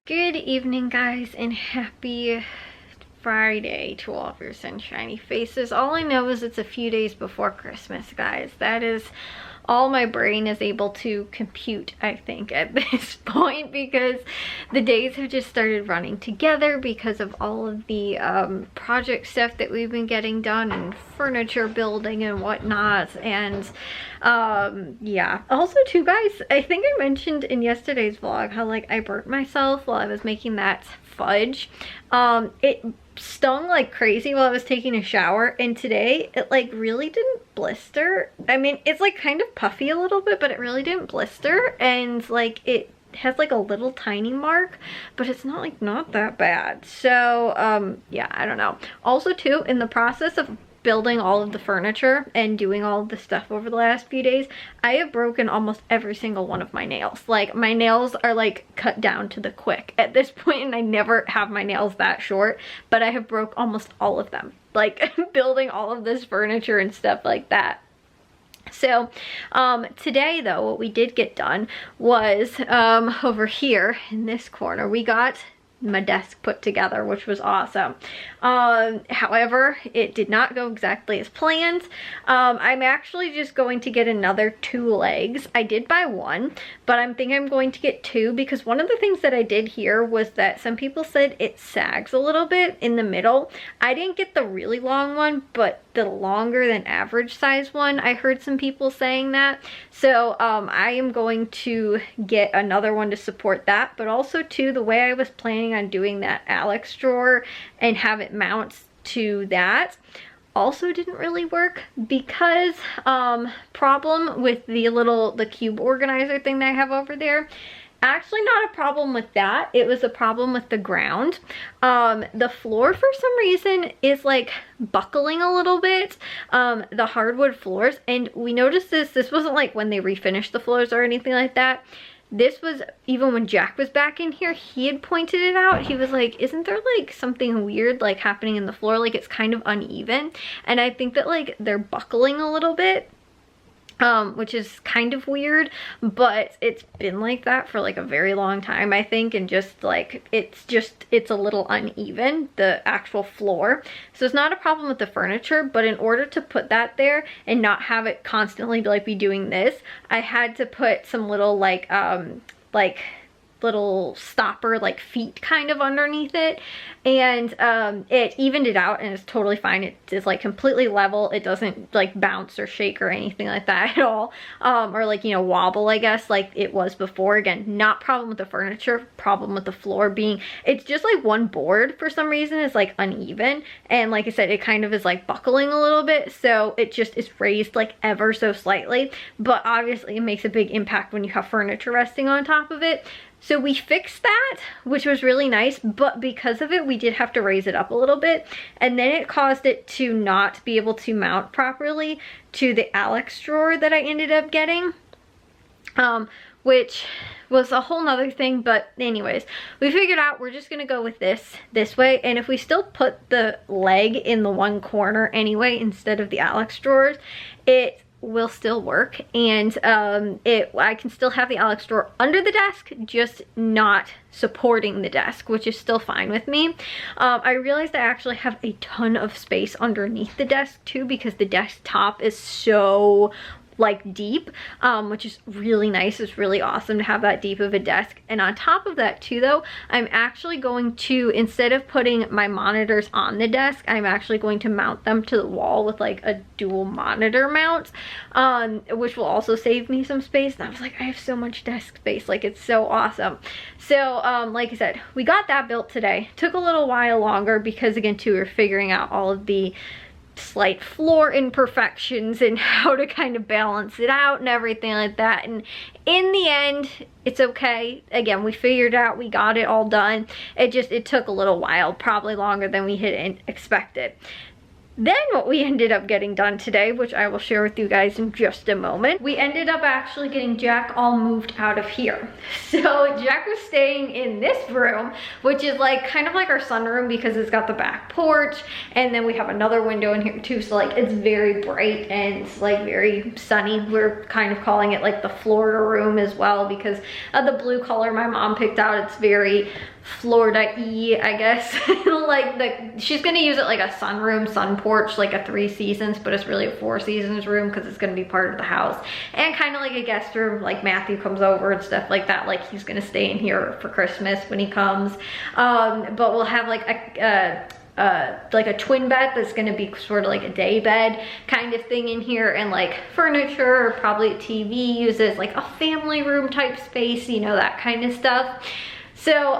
Good evening, guys, and happy Friday to all of your sunshiny faces. All I know is it's a few days before Christmas, guys. That is all my brain is able to compute, I think, at this point, because the days have just started running together because of all of the project stuff that we've been getting done and furniture building and whatnot. And yeah, also too, guys, I think I mentioned in yesterday's vlog how like I burnt myself while I was making that fudge. It stung like crazy while I was taking a shower, and today it like really didn't blister. I mean, it's like kind of puffy a little bit, but it really didn't blister, and like it has like a little tiny mark, but it's not like not that bad. So yeah, I don't know. Also too, in the process of building all of the furniture and doing all of the stuff over the last few days, I have broken almost every single one of my nails. Like, my nails are like cut down to the quick at this point, and I never have my nails that short, but I have broke almost all of them, like building all of this furniture and stuff like that. So today though, what we did get done was over here in this corner, we got my desk put together, which was awesome. However, it did not go exactly as planned. I'm actually just going to get another 2 legs. I did buy one, but I'm thinking I'm going to get 2, because one of the things that I did here was that some people said it sags a little bit in the middle. I didn't get the really long one, but the longer than average size one, I heard some people saying that. So I am going to get another one to support that, but also too, the way I was planning on doing that Alex drawer and have it mount to that also didn't really work, because problem with the cube organizer thing that I have over there. Actually, not a problem with that. It was a problem with the ground. The floor, for some reason, is like buckling a little bit, the hardwood floors. And we noticed this wasn't like when they refinished the floors or anything like that. This was even when Jack was back in here, he had pointed it out. He was like, isn't there like something weird like happening in the floor? Like, it's kind of uneven. And I think that like they're buckling a little bit. Which is kind of weird, but it's been like that for like a very long time, I think, and just like it's a little uneven, the actual floor. So it's not a problem with the furniture, but in order to put that there and not have it constantly be doing this, I had to put some little like little stopper like feet kind of underneath it, and it evened it out, and it's totally fine. It is like completely level. It doesn't like bounce or shake or anything like that at all, or like, you know, wobble, I guess, like it was before. Again, not problem with the furniture, problem with the floor being, it's just like one board for some reason is like uneven, and like I said, it kind of is like buckling a little bit, so it just is raised like ever so slightly, but obviously it makes a big impact when you have furniture resting on top of it. So we fixed that, which was really nice, but because of it, we did have to raise it up a little bit, and then it caused it to not be able to mount properly to the Alex drawer that I ended up getting, which was a whole nother thing. But anyways, we figured out we're just gonna go with this way, and if we still put the leg in the one corner anyway instead of the Alex drawers, it will still work, and I can still have the Alex drawer under the desk, just not supporting the desk, which is still fine with me. I realized I actually have a ton of space underneath the desk too, because the desktop is so like deep, which is really nice. It's really awesome to have that deep of a desk. And on top of that too though, I'm actually going to, instead of putting my monitors on the desk, I'm actually going to mount them to the wall with like a dual monitor mount, which will also save me some space. And I was like, I have so much desk space, like it's so awesome. So like I said, we got that built today. Took a little while longer because again too, we're figuring out all of the slight floor imperfections and how to kind of balance it out and everything like that, and in the end it's okay. Again, we figured out, we got it all done. It took a little while, probably longer than we had expected. Then what we ended up getting done today, which I will share with you guys in just a moment, we ended up actually getting Jack all moved out of here. So Jack was staying in this room, which is like kind of like our sunroom because it's got the back porch, and then we have another window in here too, so like it's very bright and it's like very sunny. We're kind of calling it like the Florida room as well because of the blue color my mom picked out. It's very Florida-y, I guess. Like she's gonna use it like a sunroom, sun porch, like a 3 seasons, but it's really a 4 seasons room because it's gonna be part of the house. And kind of like a guest room, like Matthew comes over and stuff like that. Like he's gonna stay in here for Christmas when he comes. But we'll have like a twin bed that's gonna be sort of like a day bed kind of thing in here, and like furniture, or probably a TV, uses like a family room type space, you know, that kind of stuff. So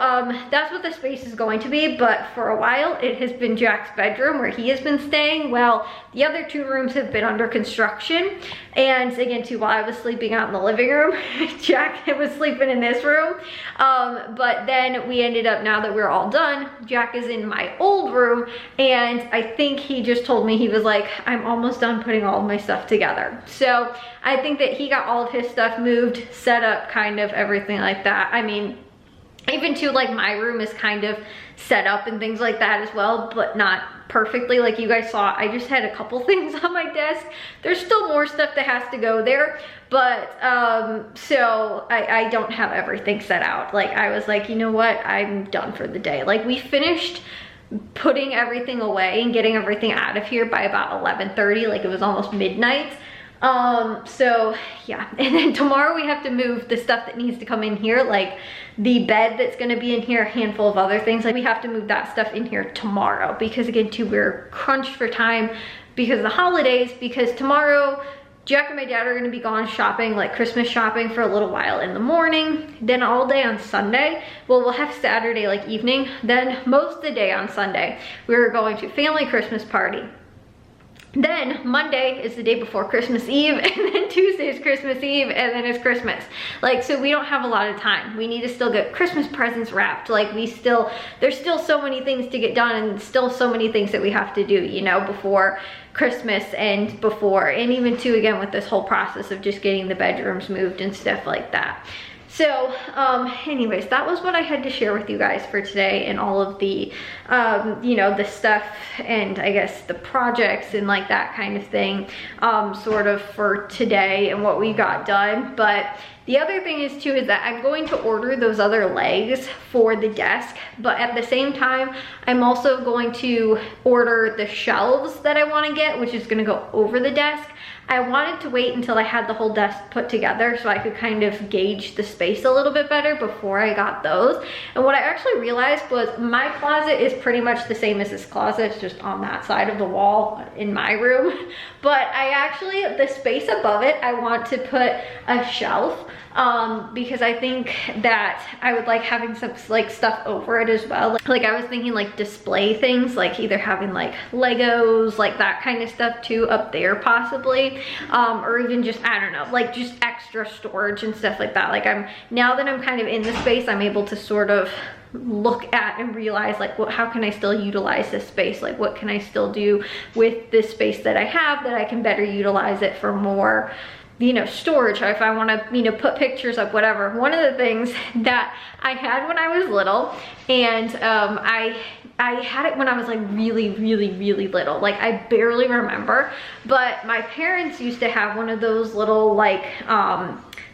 that's what the space is going to be, but for a while it has been Jack's bedroom where he has been staying. Well, the other 2 rooms have been under construction, and again too, while I was sleeping out in the living room, Jack was sleeping in this room. But then we ended up, now that we're all done, Jack is in my old room, and I think he just told me, he was like, I'm almost done putting all of my stuff together. So I think that he got all of his stuff moved, set up, kind of everything like that. I mean, even too, like my room is kind of set up and things like that as well, but not perfectly. Like you guys saw, I just had a couple things on my desk. There's still more stuff that has to go there, but so I don't have everything set out. Like I was like, you know what, I'm done for the day. Like we finished putting everything away and getting everything out of here by about 11:30, like it was almost midnight. So yeah, and then tomorrow we have to move the stuff that needs to come in here, like the bed that's gonna be in here, a handful of other things. Like we have to move that stuff in here tomorrow, because again too, we're crunched for time because of the holidays, because tomorrow Jack and my dad are gonna be gone shopping, like Christmas shopping, for a little while in the morning, then all day on Sunday. Well, we'll have Saturday like evening, then most of the day on Sunday we're going to family Christmas party. Then Monday is the day before Christmas Eve, and then Tuesday is Christmas Eve, and then it's Christmas. Like, so we don't have a lot of time. We need to still get Christmas presents wrapped. Like there's still so many things to get done, and still so many things that we have to do, you know, before Christmas and even too, again, with this whole process of just getting the bedrooms moved and stuff like that. So anyways, that was what I had to share with you guys for today, and all of the you know, the stuff, and I guess the projects and like that kind of thing, sort of for today and what we got done. But the other thing is too, is that I'm going to order those other legs for the desk, but at the same time I'm also going to order the shelves that I want to get, which is going to go over the desk. I wanted to wait until I had the whole desk put together so I could kind of gauge the space a little bit better before I got those. And what I actually realized was my closet is pretty much the same as this closet. It's just on that side of the wall in my room. But I actually, the space above it, I want to put a shelf, because I think that I would like having some like stuff over it as well. Like I was thinking like display things, like either having like Legos, like that kind of stuff too up there possibly, or even just, I don't know, like just extra storage and stuff like that. Like now that I'm kind of in the space, I'm able to sort of look at and realize like, well, how can I still utilize this space? Like what can I still do with this space that I have that I can better utilize it for more, you know, storage, or if I want to, you know, put pictures up, whatever. One of the things that I had when I was little, and I had it when I was like really little, like I barely remember, but my parents used to have one of those little like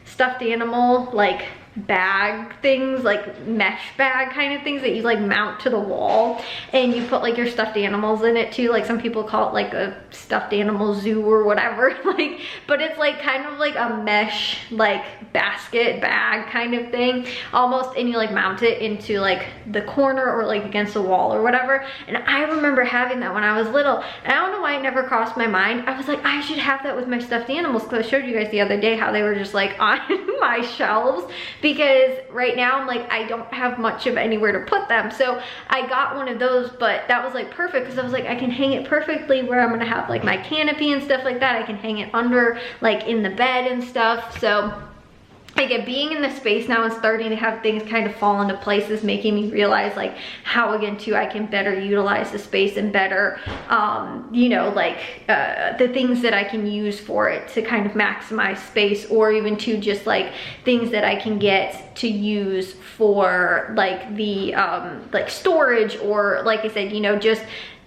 stuffed animal like bag things, like mesh bag kind of things that you like mount to the wall, and you put like your stuffed animals in it too. Like some people call it like a stuffed animal zoo or whatever, like, but it's like kind of like a mesh like basket bag kind of thing almost, and you like mount it into like the corner or like against the wall or whatever. And I remember having that when I was little, and I don't know why it never crossed my mind. I was like, I should have that with my stuffed animals, because I showed you guys the other day how they were just like on my shelves, because right now I'm like, I don't have much of anywhere to put them. So I got one of those, but that was like perfect, because I was like, I can hang it perfectly where I'm gonna have like my canopy and stuff like that. I can hang it under like in the bed and stuff. So again, being in the space now and starting to have things kind of fall into place is making me realize like how, again too, I can better utilize the space and better you know, like the things that I can use for it to kind of maximize space, or even to just like things that I can get to use for like the like storage, or like I said, you know, just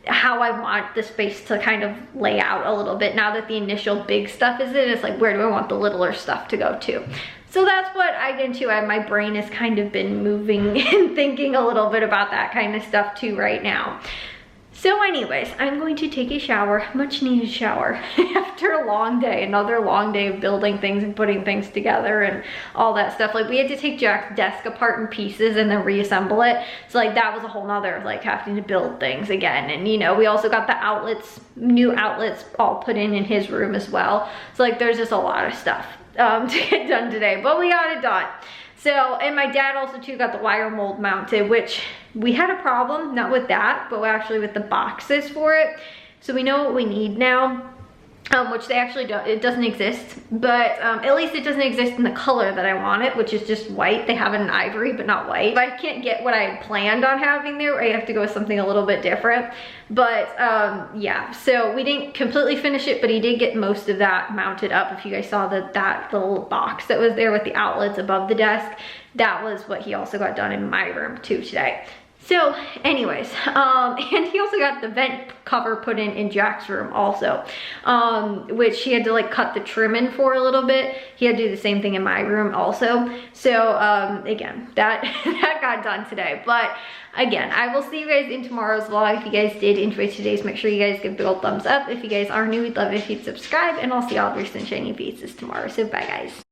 how I want the space to kind of lay out a little bit now that the initial big stuff is in. It's like, where do I want the littler stuff to go to? So that's what I get into. My brain has kind of been moving and thinking a little bit about that kind of stuff too right now. So anyways, I'm going to take a shower, much needed shower, after a long day, another long day of building things and putting things together and all that stuff. Like we had to take Jack's desk apart in pieces and then reassemble it. So like that was a whole nother, like having to build things again. And you know, we also got the outlets, new outlets all put in his room as well. So like there's just a lot of stuff to get done today, but we got it done. So, and my dad also too got the wire mold mounted, which we had a problem, not with that, but actually with the boxes for it. So we know what we need now, which they actually don't, it doesn't exist, but at least it doesn't exist in the color that I want it, which is just white. They have it in ivory, but not white. If I can't get what I had planned on having there, I have to go with something a little bit different. But yeah, so we didn't completely finish it, but he did get most of that mounted up. If you guys saw that little box that was there with the outlets above the desk, that was what he also got done in my room too today. So anyways, and he also got the vent cover put in Jack's room also, which he had to like cut the trim in for a little bit. He had to do the same thing in my room also. So again, that got done today. But again, I will see you guys in tomorrow's vlog. If you guys did enjoy today's, make sure you guys give a big old thumbs up. If you guys are new, we'd love it if you'd subscribe, and I'll see all of your sunshiny faces tomorrow. So bye guys.